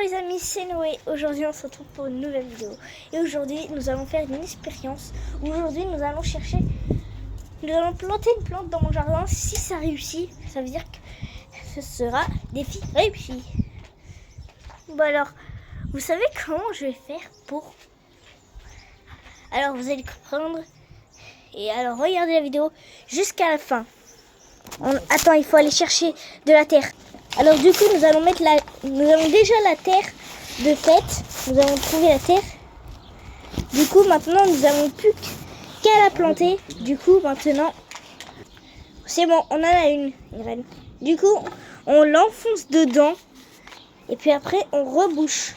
les amis, c'est Noé. Aujourd'hui on se retrouve pour une nouvelle vidéo. Et aujourd'hui nous allons faire une expérience. Aujourd'hui nous allons planter une plante dans mon jardin. Si ça réussit, ça veut dire que ce sera défi réussi. Bon alors, vous savez comment je vais faire pour... Alors vous allez comprendre. Et alors regardez la vidéo jusqu'à la fin. Attends, il faut aller chercher de la terre. Alors du coup nous allons déjà la terre de fait. Nous avons trouvé la terre. Du coup maintenant nous n'avons plus qu'à la planter. Du coup maintenant c'est bon, on en a une graine. Du coup on l'enfonce dedans. Et puis après on rebouche.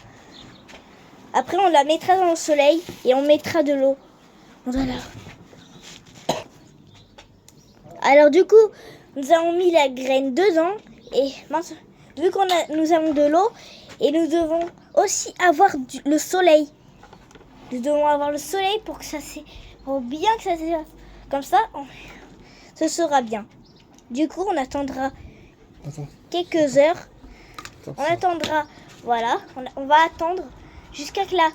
Après on la mettra dans le soleil et on mettra de l'eau. Voilà. Alors du coup nous avons mis la graine dedans. Et mince, vu nous avons de l'eau et nous devons aussi avoir le soleil. Nous devons avoir le soleil pour que bien que ça comme ça, ce sera bien. Du coup, on attendra quelques heures. On attendra, voilà, on va attendre jusqu'à que là,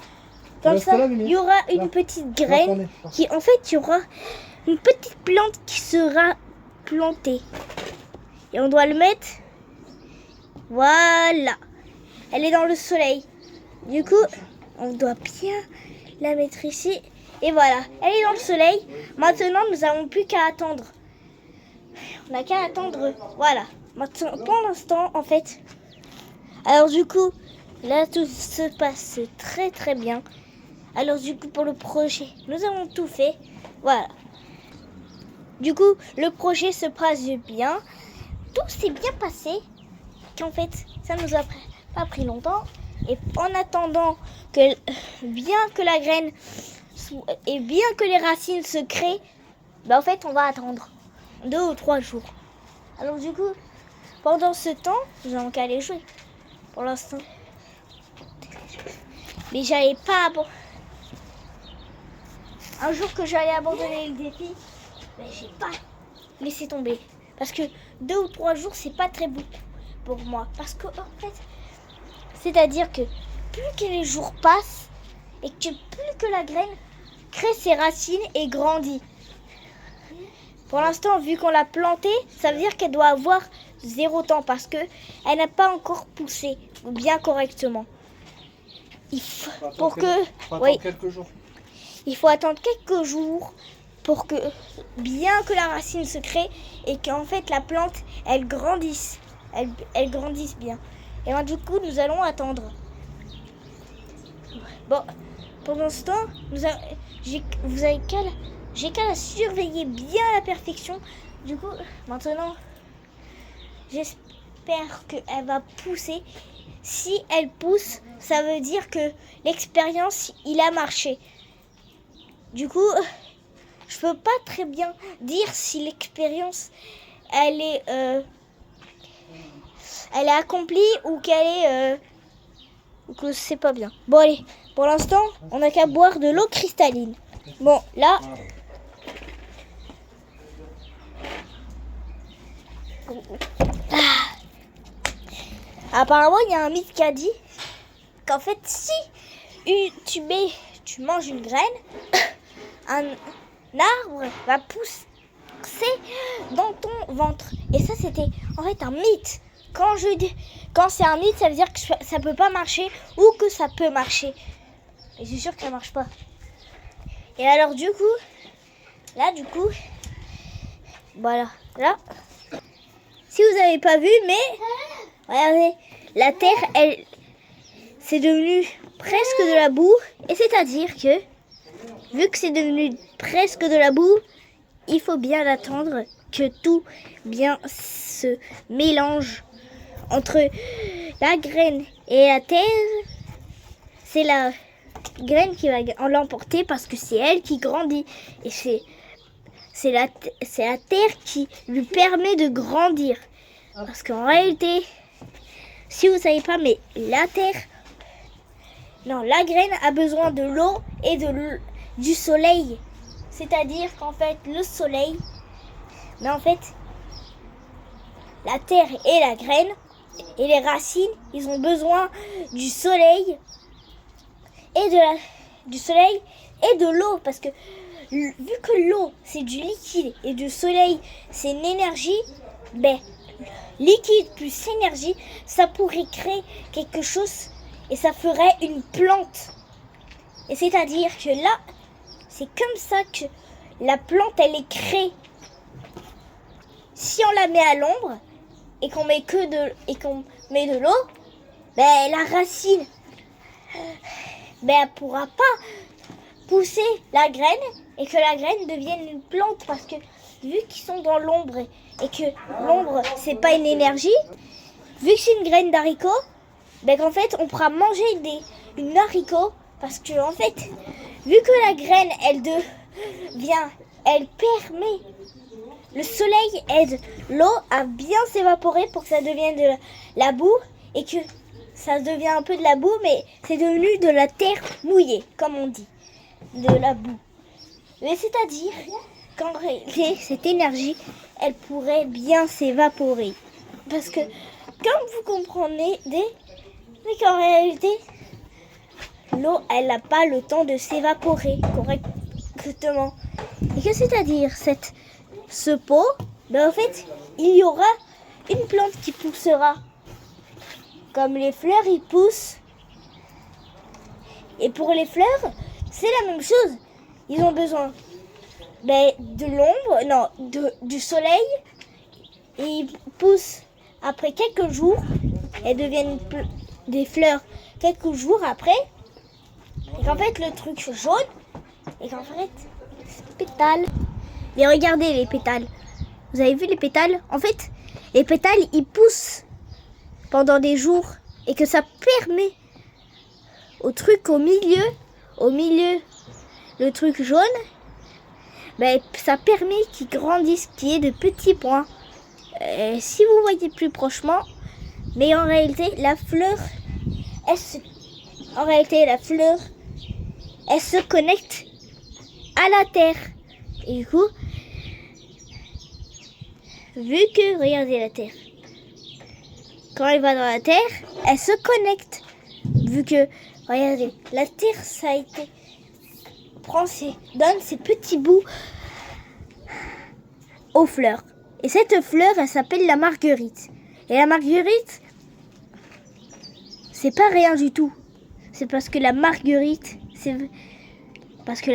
comme ça, il y aura une petite graine qui, en fait, il y aura une petite plante qui sera plantée. Et on doit le mettre. Voilà, elle est dans le soleil. Du coup, on doit bien la mettre ici. Et voilà, elle est dans le soleil. Maintenant, nous n'avons plus qu'à attendre. On n'a qu'à attendre. Voilà. Maintenant, pour l'instant, en fait. Alors du coup, là, tout se passe très très bien. Alors du coup, pour le projet, nous avons tout fait. Voilà. Du coup, le projet se passe bien. Tout s'est bien passé. En fait, ça nous a pas pris longtemps. Et en attendant que bien que la graine et bien que les racines se créent, en fait, on va attendre 2 ou 3 jours. Alors du coup, pendant ce temps, nous allons qu'à aller jouer. Pour l'instant. Mais j'allais pas un jour que j'allais abandonner le défi, mais j'ai pas laissé tomber. Parce que 2 ou 3 jours, c'est pas très beaucoup pour moi. Parce que en fait, c'est-à-dire que plus que les jours passent et que plus que la graine crée ses racines et grandit. Pour l'instant, vu qu'on l'a plantée, ça veut dire qu'elle doit avoir 0 temps parce que elle n'a pas encore poussé bien correctement. Il faut quelques jours. Il faut attendre quelques jours pour que bien que la racine se crée et qu'en fait la plante elle grandisse. Elle grandisse bien. Et ben, du coup, nous allons attendre. Bon, pendant ce temps, j'ai qu'à la surveiller bien à la perfection. Du coup, maintenant, j'espère qu'elle va pousser. Si elle pousse, ça veut dire que l'expérience, il a marché. Du coup, je peux pas très bien dire si l'expérience, elle est accomplie ou qu'elle est ou que c'est pas bien. Bon allez, pour l'instant, on n'a qu'à boire de l'eau cristalline. Bon, là apparemment, il y a un mythe qui a dit qu'en fait, si tu manges une graine, un arbre va pousser dans ton ventre. Et ça, c'était en fait un mythe. Quand c'est un mythe, ça veut dire que ça peut pas marcher ou que ça peut marcher. Et c'est sûr que ça marche pas. Et alors du coup, voilà, là. Si vous n'avez pas vu, mais regardez, la terre, c'est devenu presque de la boue. Et c'est-à-dire que, vu que c'est devenu presque de la boue, il faut bien attendre que tout bien se mélange entre la graine et la terre. C'est la graine qui va l'emporter parce que c'est elle qui grandit. Et c'est la terre qui lui permet de grandir. Parce qu'en réalité, si vous ne savez pas, mais la graine a besoin de l'eau et du soleil. C'est-à-dire qu'en fait, le soleil, mais en fait, la terre et la graine et les racines, ils ont besoin du soleil et du soleil et de l'eau, parce que vu que l'eau c'est du liquide et du soleil c'est une énergie, ben liquide plus énergie, ça pourrait créer quelque chose et ça ferait une plante. Et c'est-à-dire que là, c'est comme ça que la plante elle est créée. Si on la met à l'ombre et qu'on met de l'eau, ben la racine, ben elle pourra pas pousser la graine et que la graine devienne une plante, parce que vu qu'ils sont dans l'ombre et que l'ombre c'est pas une énergie, vu que c'est une graine d'haricot, ben qu'en fait on pourra manger une haricot, parce que en fait vu que la graine elle permet, le soleil aide l'eau à bien s'évaporer pour que ça devienne de la boue, et que ça devient un peu de la boue, mais c'est devenu de la terre mouillée, comme on dit, de la boue. Mais c'est-à-dire qu'en réalité, cette énergie, elle pourrait bien s'évaporer. Parce que, comme vous comprenez, c'est qu'en réalité, l'eau, elle n'a pas le temps de s'évaporer correctement. Et que c'est-à-dire, ce pot, ben en fait, il y aura une plante qui poussera. Comme les fleurs, ils poussent. Et pour les fleurs, c'est la même chose. Ils ont besoin de l'ombre, du soleil. Et ils poussent après quelques jours. Elles deviennent des fleurs quelques jours après. Et qu'en fait, le truc jaune, et qu'en fait, c'est pétales. Et regardez les pétales. Vous avez vu les pétales? En fait, les pétales, ils poussent pendant des jours, et que ça permet au truc au milieu, le truc jaune, ça permet qu'il grandisse, qu'il y ait de petits points. Si vous voyez plus prochement, mais en réalité, la fleur, elle se connecte à la terre. Et du coup, vu que, regardez la terre, quand elle va dans la terre, elle se connecte. Vu que, regardez, la terre, ça a été, donne ces petits bouts aux fleurs. Et cette fleur, elle s'appelle la marguerite. Et la marguerite, c'est pas rien du tout. C'est parce que la marguerite, vu que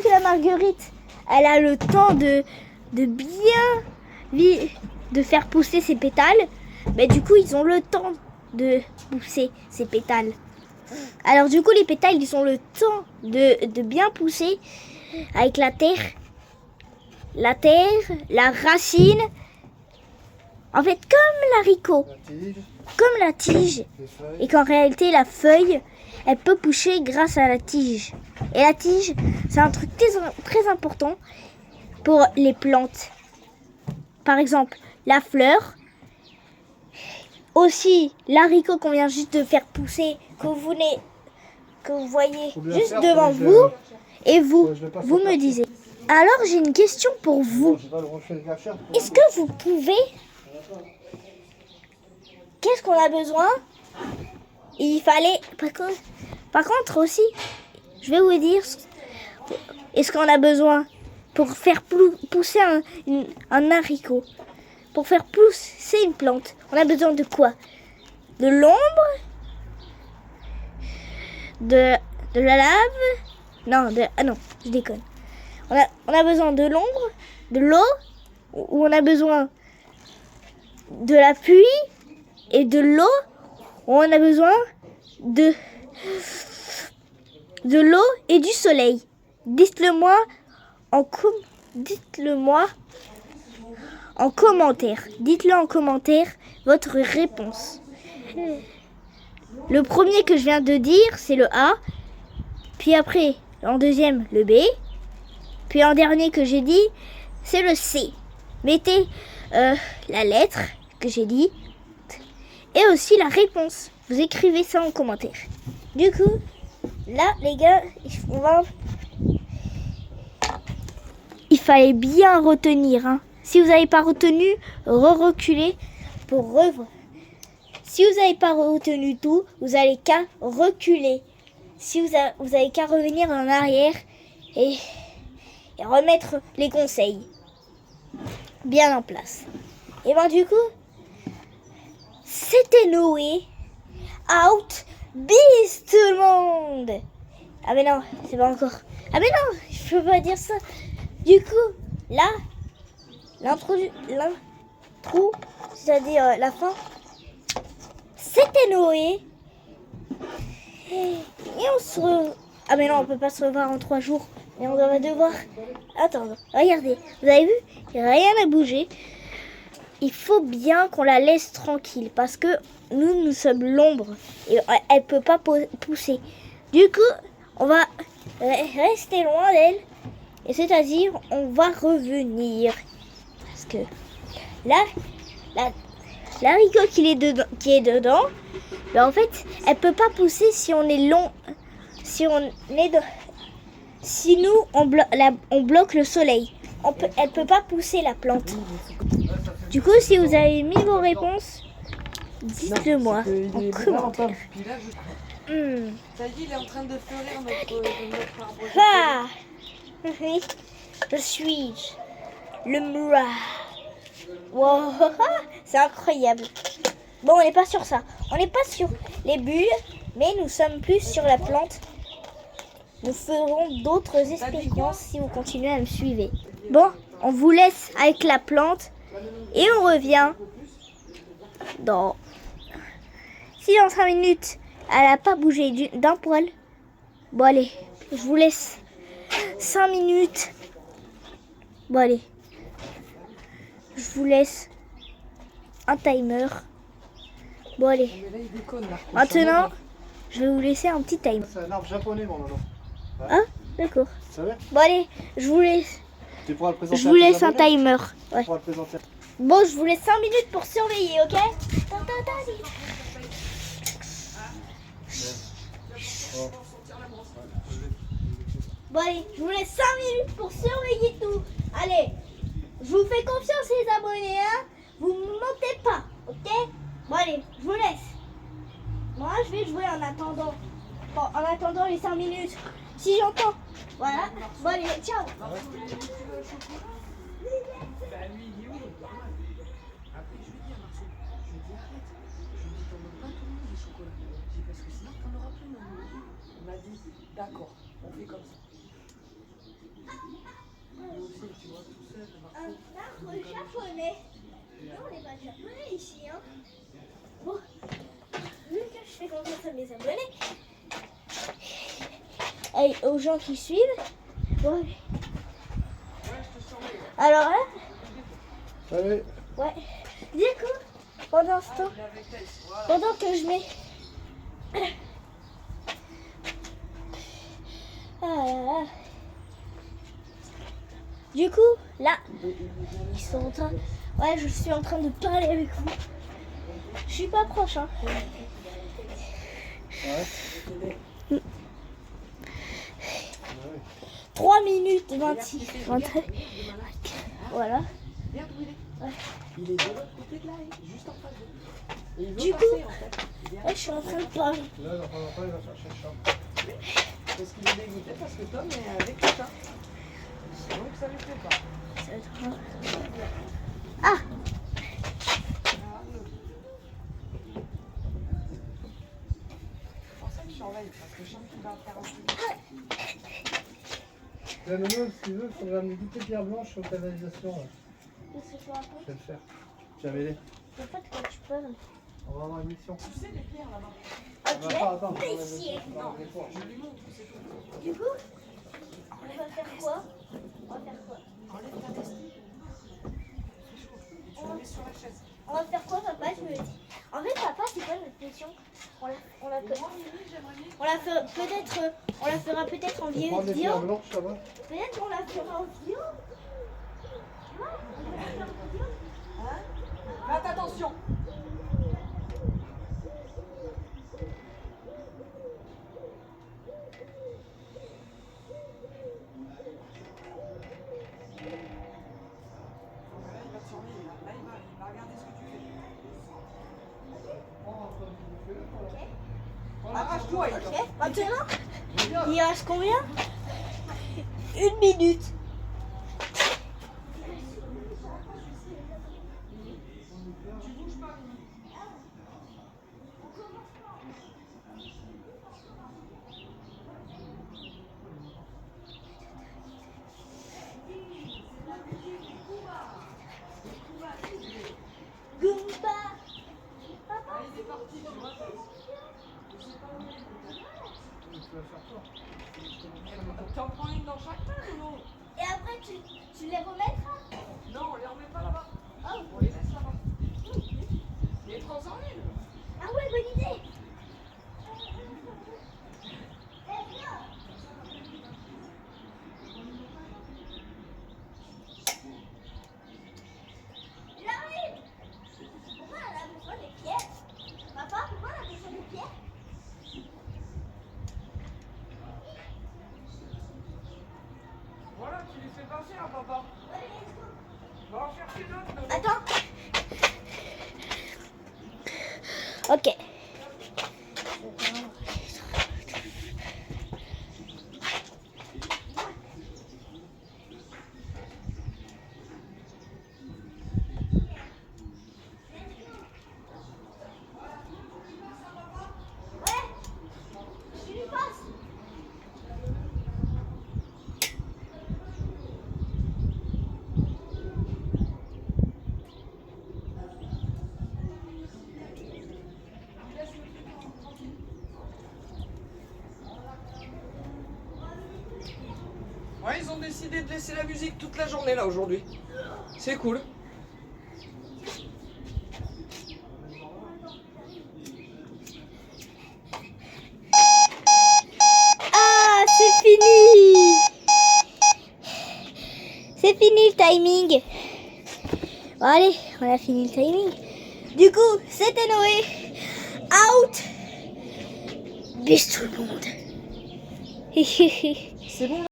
la marguerite, elle a le temps de faire pousser ses pétales, du coup ils ont le temps de pousser ses pétales. Alors du coup les pétales, ils ont le temps de bien pousser avec la terre, la racine, en fait comme l'haricot, comme la tige, et qu'en réalité la feuille, elle peut pousser grâce à la tige. Et la tige, c'est un truc très important pour les plantes. Par exemple, la fleur, aussi l'haricot qu'on vient juste de faire pousser, que vous voyez juste devant vous, et vous me disiez. Alors j'ai une question pour vous. Est-ce que vous pouvez... Qu'est-ce qu'on a besoin? Il fallait... Par contre aussi, je vais vous dire, est-ce qu'on a besoin pour faire pousser un haricot, pour faire pousser une plante, on a besoin de quoi? De l'ombre, de la lave, non, je déconne. On a besoin de l'ombre, de l'eau, ou on a besoin de la pluie et de l'eau, ou on a besoin de l'eau et du soleil. Dites-le moi en commentaire. Dites-le en commentaire votre réponse. Le premier que je viens de dire, c'est le A. Puis après, en deuxième, le B. Puis en dernier que j'ai dit, c'est le C. Mettez la lettre que j'ai dit et aussi la réponse. Vous écrivez ça en commentaire. Du coup, là, les gars, il fallait bien retenir. Si vous n'avez pas retenu, reculez pour revoir. Si vous n'avez pas retenu tout, vous allez qu'à reculer. Si vous avez qu'à revenir en arrière et remettre les conseils bien en place. Et ben du coup, c'était Noé. Out, bis tout le monde. Ah mais non, c'est pas encore. Ah mais non, je peux pas dire ça. Du coup, là, l'intro, c'est-à-dire la fin, c'était Noé. Et on se Ah mais non, on peut pas se revoir en 3 jours. Mais on va devoir attendre. Regardez, vous avez vu, il n'y a rien à bouger. Il faut bien qu'on la laisse tranquille parce que nous sommes l'ombre et elle peut pas pousser. Du coup, on va rester loin d'elle et c'est-à-dire on va revenir parce que là, l'haricot qui est dedans, ben en fait, elle peut pas pousser si on est long, si nous on bloque le soleil. Elle peut pas pousser la plante. Du coup, si vous avez mis vos réponses, dites-le moi en commentaire. Ça y est, il est en train de fleurir notre arbre. Ah oui, je suis le Mura. Wow, c'est incroyable. Bon, on n'est pas sur ça. On n'est pas sur les bulles, mais nous sommes plus sur la plante. Nous ferons d'autres expériences si vous continuez à me suivre. Bon, on vous laisse avec la plante et on revient dans... Si dans 5 minutes, elle n'a pas bougé d'un poil, bon allez, je vous laisse 5 minutes. Bon allez, je vous laisse un timer. Bon allez, maintenant, je vais vous laisser un petit timer. C'est un arbre japonais, mon maman. Ah, d'accord. Ça va? Bon allez, je vous laisse. Tu pourras le présenter. Je vous laisse un timer. Ouais. Tu pourras le présenter. Bon, je vous laisse 5 minutes pour surveiller, ok? Bon allez, je vous laisse 5 minutes pour surveiller tout. Allez, je vous fais confiance les abonnés, hein? Vous ne mentez pas, ok? Bon allez, je vous laisse. Moi, je vais jouer en attendant. Bon, en attendant les 5 minutes. Si j'entends. Voilà. Bon allez, ciao. D'accord, on fait comme ça. Nous aussi, tu vois, tout seul, Un arbre japonais. Non, on n'est pas japonais ici, hein. Bon, vu que je fais confiance à mes abonnés et aux gens qui suivent. Bon. Alors là, Allez. ouais. Du coup, pendant ce temps, pendant que je mets... Ah. Du coup, là, ils sont en train... Ouais, je suis en train de parler avec vous. Je suis pas proche, hein. Ouais. 3 minutes 26. 23. Voilà. Ouais. Il est de l'autre côté de la haie, juste en face de nous. Et il veut Du passer, coup, en fait. ouais, je suis en train de parler. Là, dans un temps, il va chercher le chat. Parce qu'il est dégoûté parce que Tom est avec le chat. Donc ça lui plaît pas. Ça va être grave. Ah, C'est pour ça que je surveille, parce que je sens qu'il va faire un truc. Là, le mieux, si tu veux, il faudrait amener toutes les pierres blanches aux canalisations. Là. qu'est-ce que je raconte? Je vais le faire. J'avais les. Je sais pas de quoi tu parles. On va avoir une mission. Tu sais les pierres là-bas? Attends. Ici. Je lui montre, c'est tout. Du coup, on va faire quoi? Enlève ta veste. Et tu la mets sur la chaise. On va faire quoi, papa? Je me dis. En fait, papa, c'est quoi notre mission? On la Moi, Mimi, j'aimerais bien. fera peut-être en Tu prends des pierres vidéo. blanches, ça va? Peut-être qu'on la fera en vidéo. Hein? Faites attention. Bouge-toi, Ika. Ok, maintenant, Regarde. il reste combien? 1 minute. Goomba. Allez, c'est parti, tu vois. Je sais pas où il est. Tu vas faire quoi? T'en prends une dans chaque main ou non? Et après, tu les remettras. Non, on les remet pas là-bas. Oh. On les laisse là-bas. Et prends-en une. Ah ouais, bonne idée. J'arrive. Pourquoi on a besoin des pierres? Papa, pourquoi on a besoin des pierres? Voilà, tu les fais passer, hein, papa. Va en chercher d'autres. Nono. Attends. Ok. Ouais, je lui passe. Ouais, ils ont décidé de laisser la musique toute la journée là aujourd'hui. C'est cool. Ah, c'est fini. C'est fini le timing. Bon, allez, on a fini le timing. Du coup, c'était Noé. Out. Bis tout le monde. C'est bon.